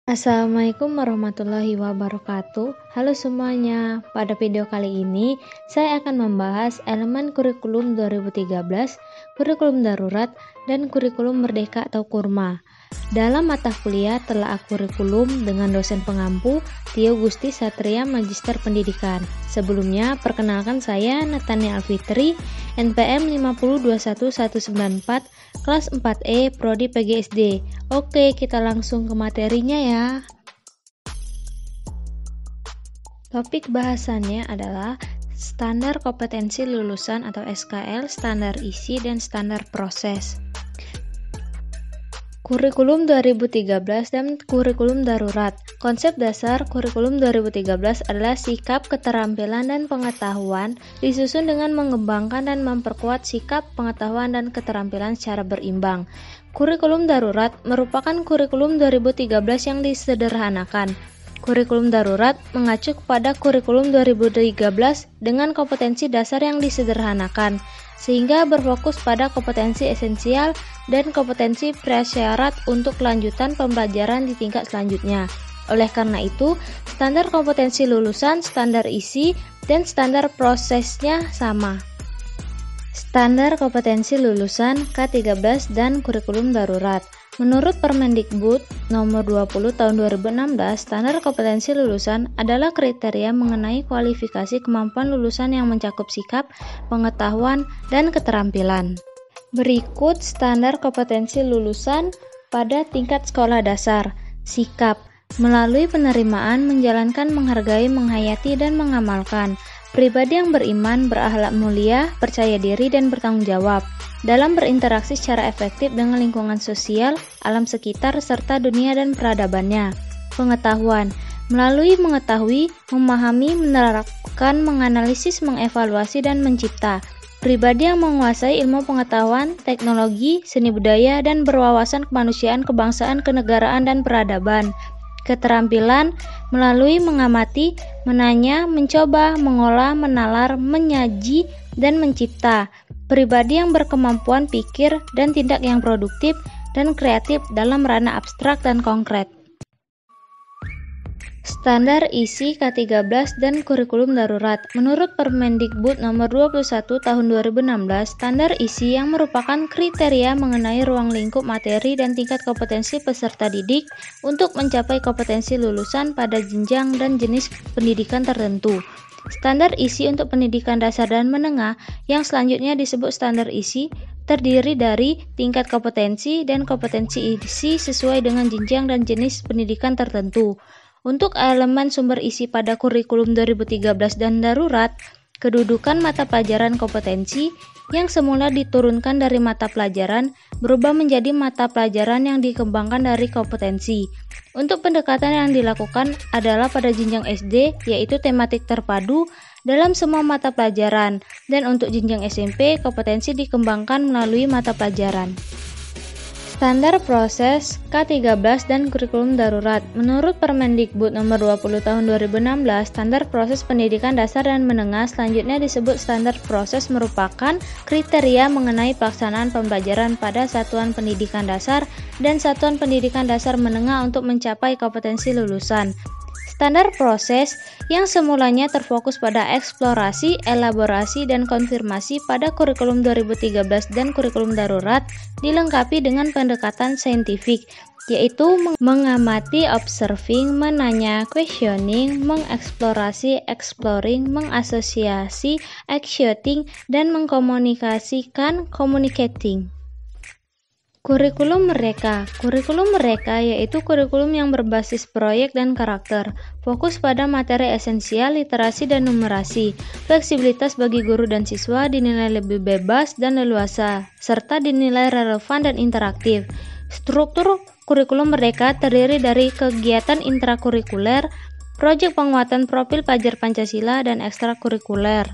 Assalamualaikum warahmatullahi wabarakatuh. Halo semuanya, pada video kali ini saya akan membahas elemen kurikulum 2013, kurikulum darurat, dan kurikulum merdeka atau kurma. Dalam mata kuliah Telaah Kurikulum dengan dosen pengampu Tio Gusti Satria Magister Pendidikan. Sebelumnya, perkenalkan saya Natania Alfitri, NPM 5021194, kelas 4E, Prodi PGSD. Oke, kita langsung ke materinya ya. Topik bahasannya adalah standar kompetensi lulusan atau SKL, standar isi, dan standar proses. Kurikulum 2013 dan kurikulum darurat. Konsep dasar kurikulum 2013 adalah sikap, keterampilan, dan pengetahuan disusun dengan mengembangkan dan memperkuat sikap, pengetahuan, dan keterampilan secara berimbang. Kurikulum darurat merupakan kurikulum 2013 yang disederhanakan. Kurikulum darurat mengacu kepada kurikulum 2013 dengan kompetensi dasar yang disederhanakan, sehingga berfokus pada kompetensi esensial dan kompetensi prasyarat untuk kelanjutan pembelajaran di tingkat selanjutnya. Oleh karena itu, standar kompetensi lulusan, standar isi, dan standar prosesnya sama. Standar kompetensi lulusan K13 dan kurikulum darurat. Menurut Permendikbud nomor 20 tahun 2016, standar kompetensi lulusan adalah kriteria mengenai kualifikasi kemampuan lulusan yang mencakup sikap, pengetahuan, dan keterampilan. Berikut standar kompetensi lulusan pada tingkat sekolah dasar. Sikap, melalui penerimaan, menjalankan, menghargai, menghayati, dan mengamalkan. Pribadi yang beriman, berakhlak mulia, percaya diri, dan bertanggung jawab dalam berinteraksi secara efektif dengan lingkungan sosial, alam sekitar, serta dunia dan peradabannya. Pengetahuan, melalui mengetahui, memahami, menerapkan, menganalisis, mengevaluasi, dan mencipta. Pribadi yang menguasai ilmu pengetahuan, teknologi, seni budaya, dan berwawasan kemanusiaan, kebangsaan, kenegaraan, dan peradaban. Keterampilan, melalui mengamati, menanya, mencoba, mengolah, menalar, menyaji, dan mencipta. Pribadi yang berkemampuan pikir dan tindak yang produktif dan kreatif dalam ranah abstrak dan konkret. Standar isi K13 dan kurikulum darurat. Menurut Permendikbud nomor 21 tahun 2016, standar isi yang merupakan kriteria mengenai ruang lingkup materi dan tingkat kompetensi peserta didik untuk mencapai kompetensi lulusan pada jenjang dan jenis pendidikan tertentu. Standar isi untuk pendidikan dasar dan menengah yang selanjutnya disebut standar isi terdiri dari tingkat kompetensi dan kompetensi isi sesuai dengan jenjang dan jenis pendidikan tertentu. Untuk elemen sumber isi pada kurikulum 2013 dan darurat, kedudukan mata pelajaran kompetensi yang semula diturunkan dari mata pelajaran berubah menjadi mata pelajaran yang dikembangkan dari kompetensi. Untuk pendekatan yang dilakukan adalah pada jenjang SD, yaitu tematik terpadu dalam semua mata pelajaran, dan untuk jenjang SMP, kompetensi dikembangkan melalui mata pelajaran. Standar proses K13 dan kurikulum darurat. Menurut Permendikbud nomor 20 tahun 2016, standar proses pendidikan dasar dan menengah selanjutnya disebut standar proses merupakan kriteria mengenai pelaksanaan pembelajaran pada satuan pendidikan dasar dan satuan pendidikan dasar menengah untuk mencapai kompetensi lulusan. Standar proses yang semulanya terfokus pada eksplorasi, elaborasi, dan konfirmasi pada kurikulum 2013 dan kurikulum darurat dilengkapi dengan pendekatan saintifik, yaitu mengamati, observing, menanya, questioning, mengeksplorasi, exploring, mengasosiasi, actioning, dan mengkomunikasikan, communicating. Kurikulum mereka. Kurikulum mereka yaitu kurikulum yang berbasis proyek dan karakter, fokus pada materi esensial, literasi dan numerasi, fleksibilitas bagi guru dan siswa, dinilai lebih bebas dan leluasa, serta dinilai relevan dan interaktif. Struktur kurikulum mereka terdiri dari kegiatan intrakurikuler, proyek penguatan profil pelajar Pancasila, dan ekstrakurikuler.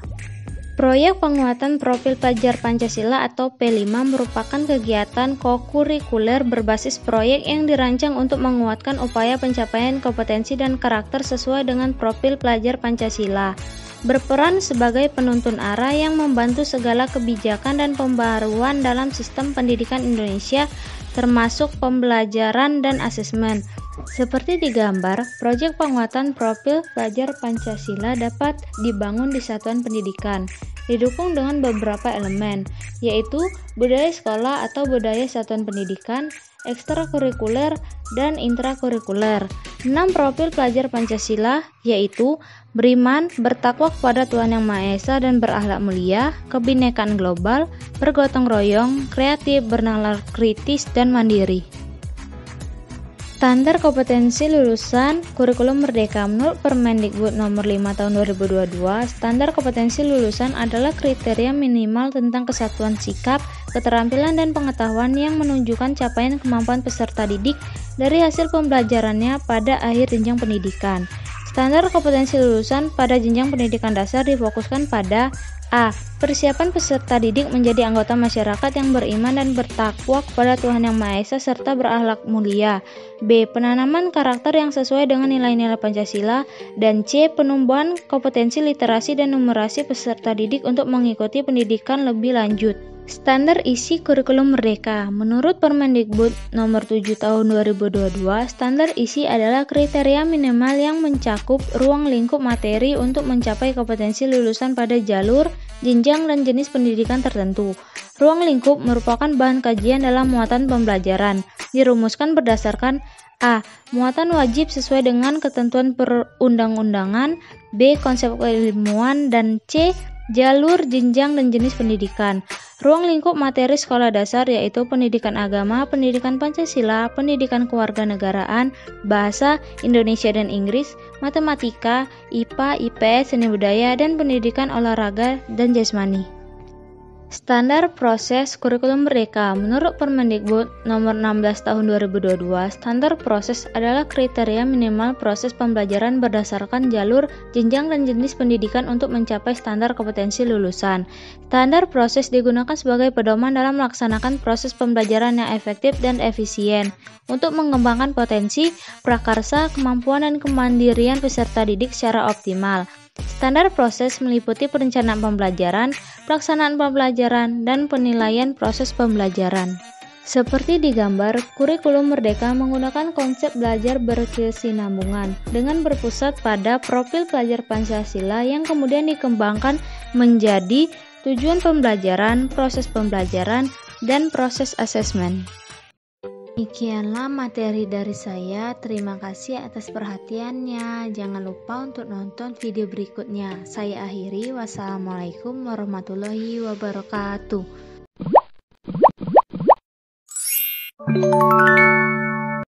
Proyek penguatan profil pelajar Pancasila atau P5 merupakan kegiatan kokurikuler berbasis proyek yang dirancang untuk menguatkan upaya pencapaian kompetensi dan karakter sesuai dengan profil pelajar Pancasila. Berperan sebagai penuntun arah yang membantu segala kebijakan dan pembaruan dalam sistem pendidikan Indonesia termasuk pembelajaran dan asesmen. Seperti di gambar, proyek penguatan profil pelajar Pancasila dapat dibangun di satuan pendidikan, didukung dengan beberapa elemen, yaitu budaya sekolah atau budaya satuan pendidikan, ekstrakurikuler, dan intrakurikuler. 6 profil pelajar Pancasila, yaitu beriman, bertakwa kepada Tuhan Yang Maha Esa dan berakhlak mulia, kebinekaan global, bergotong royong, kreatif, bernalar kritis, dan mandiri. Standar kompetensi lulusan kurikulum merdeka. Menurut Permendikbud nomor 5 tahun 2022, standar kompetensi lulusan adalah kriteria minimal tentang kesatuan sikap, keterampilan, dan pengetahuan yang menunjukkan capaian kemampuan peserta didik dari hasil pembelajarannya pada akhir jenjang pendidikan. Standar kompetensi lulusan pada jenjang pendidikan dasar difokuskan pada A. Persiapan peserta didik menjadi anggota masyarakat yang beriman dan bertakwa kepada Tuhan Yang Maha Esa serta berakhlak mulia. B. Penanaman karakter yang sesuai dengan nilai-nilai Pancasila. Dan C. Penumbuhan kompetensi literasi dan numerasi peserta didik untuk mengikuti pendidikan lebih lanjut. Standar isi kurikulum merdeka. Menurut Permendikbud nomor 7 tahun 2022, standar isi adalah kriteria minimal yang mencakup ruang lingkup materi untuk mencapai kompetensi lulusan pada jalur, jenjang, dan jenis pendidikan tertentu. Ruang lingkup merupakan bahan kajian dalam muatan pembelajaran, dirumuskan berdasarkan A. Muatan wajib sesuai dengan ketentuan perundang-undangan, B. Konsep keilmuan, dan C. Jalur, jenjang, dan jenis pendidikan. Ruang lingkup materi sekolah dasar yaitu pendidikan agama, pendidikan Pancasila, pendidikan kewarganegaraan, bahasa Indonesia dan Inggris, matematika, IPA, IPS, seni budaya, dan pendidikan olahraga dan jasmani. Standar proses kurikulum merdeka. Menurut Permendikbud nomor 16 tahun 2022, standar proses adalah kriteria minimal proses pembelajaran berdasarkan jalur, jenjang, dan jenis pendidikan untuk mencapai standar kompetensi lulusan. Standar proses digunakan sebagai pedoman dalam melaksanakan proses pembelajaran yang efektif dan efisien untuk mengembangkan potensi, prakarsa, kemampuan, dan kemandirian peserta didik secara optimal. Standar proses meliputi perencanaan pembelajaran, pelaksanaan pembelajaran, dan penilaian proses pembelajaran. Seperti di gambar, kurikulum merdeka menggunakan konsep belajar berkesinambungan dengan berpusat pada profil pelajar Pancasila yang kemudian dikembangkan menjadi tujuan pembelajaran, dan proses asesmen. Demikianlah materi dari saya. Terima kasih atas perhatiannya. Jangan lupa untuk nonton video berikutnya. Saya akhiri. Wassalamualaikum warahmatullahi wabarakatuh.